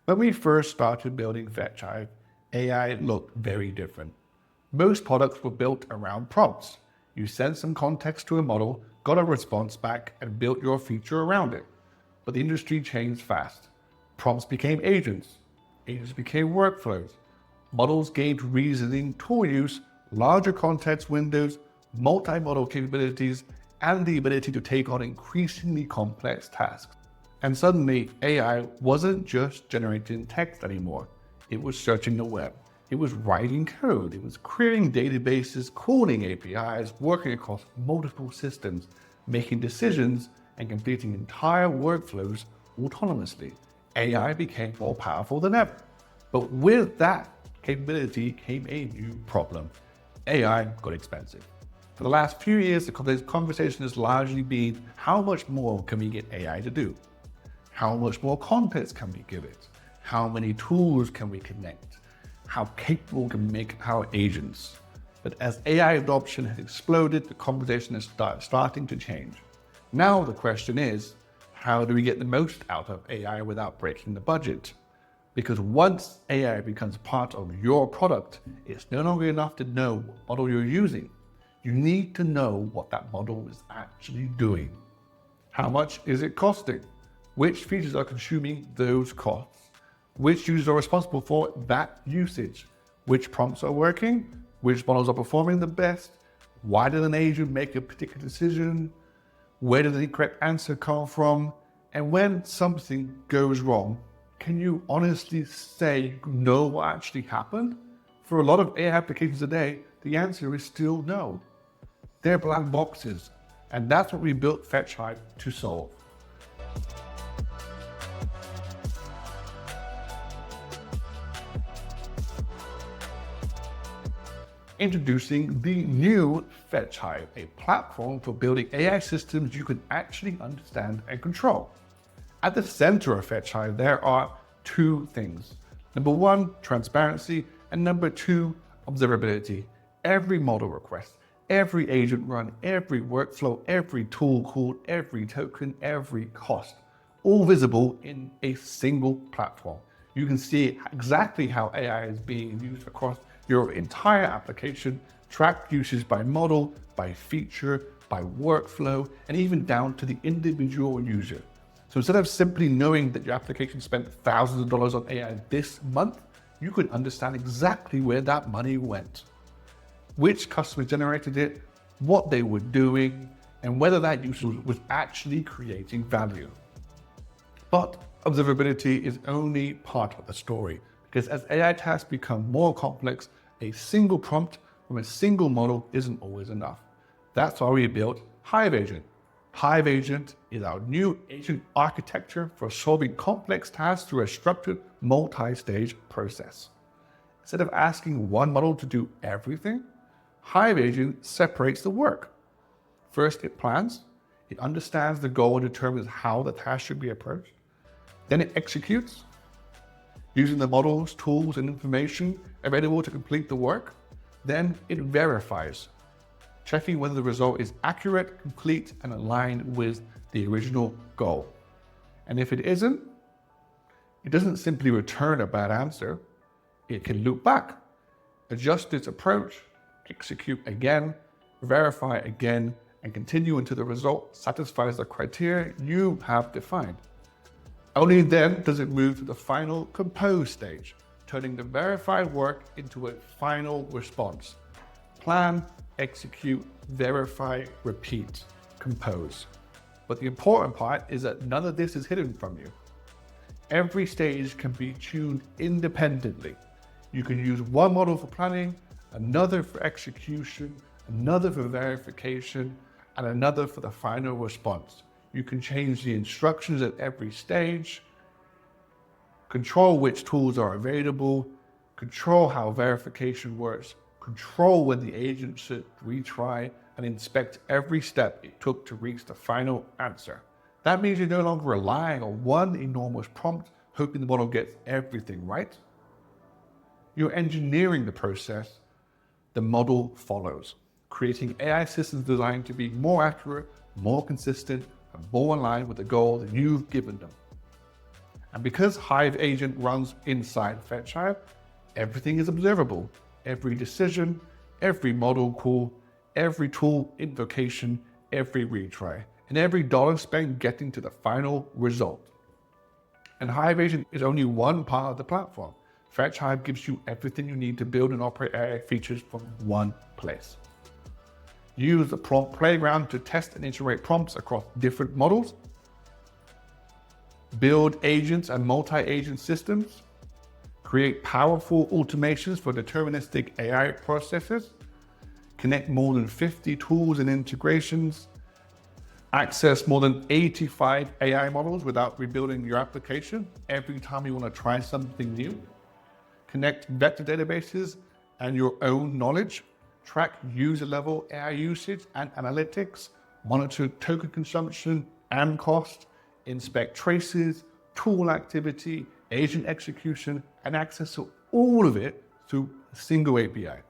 When we first started building Fetch Hive, AI looked very different. Most products were built around prompts. You sent some context to a model, got a response back, and built your feature around it. But the industry changed fast. Prompts became agents. Agents became workflows. Models gained reasoning, tool use, larger context windows, multi-model capabilities, and the ability to take on increasingly complex tasks. And suddenly, AI wasn't just generating text anymore. It was searching the web. It was writing code. It was querying databases, calling APIs, working across multiple systems, making decisions, and completing entire workflows autonomously. AI became more powerful than ever. But with that capability came a new problem. AI got expensive. For the last few years, the conversation has largely been, how much more can we get AI to do? How much more context can we give it? How many tools can we connect? How capable can we make our agents? But as AI adoption has exploded, the conversation is starting to change. Now the question is, how do we get the most out of AI without breaking the budget? Because once AI becomes part of your product, it's no longer enough to know what model you're using. You need to know what that model is actually doing. How much is it costing? Which features are consuming those costs? Which users are responsible for that usage? Which prompts are working? Which models are performing the best? Why did an agent make a particular decision? Where did the correct answer come from? And when something goes wrong, can you honestly say, know what actually happened? For a lot of AI applications today, the answer is still no. They're black boxes. And that's what we built Fetch Hive to solve. Introducing the new Fetch Hive, a platform for building AI systems you can actually understand and control. At the center of Fetch Hive, there are two things. Number one, transparency, and number two, observability. Every model request, every agent run, every workflow, every tool called, every token, every cost, all visible in a single platform. You can see exactly how AI is being used across your entire application, track usage by model, by feature, by workflow, and even down to the individual user. So instead of simply knowing that your application spent thousands of dollars on AI this month, you could understand exactly where that money went, which customers generated it, what they were doing, and whether that user was actually creating value. But observability is only part of the story, because as AI tasks become more complex, a single prompt from a single model isn't always enough. That's why we built Hive Agent. Hive Agent is our new agent architecture for solving complex tasks through a structured multi-stage process. Instead of asking one model to do everything, Hive Agent separates the work. First, it plans, it understands the goal and determines how the task should be approached. Then it executes, using the models, tools, and information available to complete the work. Then it verifies, checking whether the result is accurate, complete, and aligned with the original goal. And if it isn't, it doesn't simply return a bad answer. It can loop back, adjust its approach, execute again, verify again, and continue until the result satisfies the criteria you have defined. Only then does it move to the final compose stage, turning the verified work into a final response. Plan, execute, verify, repeat, compose. But the important part is that none of this is hidden from you. Every stage can be tuned independently. You can use one model for planning, another for execution, another for verification, and another for the final response. You can change the instructions at every stage, control which tools are available, control how verification works, control when the agent should retry, and inspect every step it took to reach the final answer. That means you're no longer relying on one enormous prompt, hoping the model gets everything right. You're engineering the process the model follows, creating AI systems designed to be more accurate, more consistent, and more aligned with the goal that you've given them. And because Hive Agent runs inside Fetch Hive, everything is observable. Every decision, every model call, every tool invocation, every retry, and every dollar spent getting to the final result. And Hive Agent is only one part of the platform. Fetch Hive gives you everything you need to build and operate AI features from one place. Use the prompt playground to test and iterate prompts across different models. Build agents and multi-agent systems. Create powerful automations for deterministic AI processes. Connect more than 50 tools and integrations. Access more than 85 AI models without rebuilding your application every time you want to try something new. Connect vector databases and your own knowledge. Track user-level AI usage and analytics. Monitor token consumption and cost. Inspect traces, tool activity, agent execution, and access to all of it through a single API.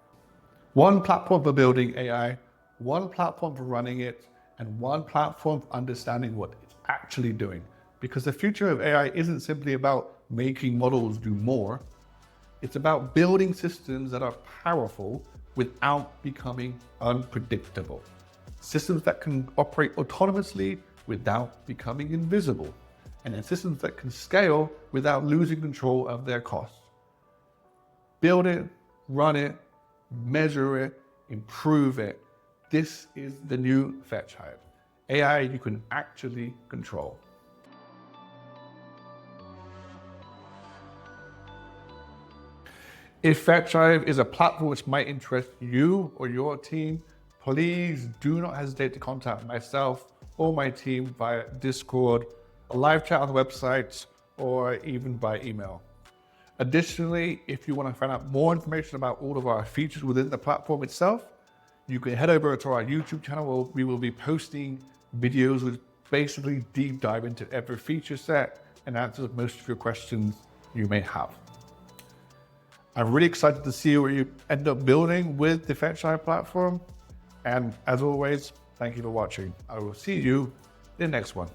One platform for building AI, one platform for running it, and one platform for understanding what it's actually doing. Because the future of AI isn't simply about making models do more. It's about building systems that are powerful without becoming unpredictable. Systems that can operate autonomously without becoming invisible. And then systems that can scale without losing control of their costs. Build it, run it, measure it, improve it. This is the new Fetch Hive. AI you can actually control. If Fetch Hive is a platform which might interest you or your team, please do not hesitate to contact myself or my team via Discord, a live chat on the website, or even by email. Additionally, if you want to find out more information about all of our features within the platform itself, you can head over to our YouTube channel where we will be posting videos which basically deep dive into every feature set and answers most of your questions you may have. I'm really excited to see what you end up building with the Fetch Hive platform. And as always, thank you for watching. I will see you in the next one.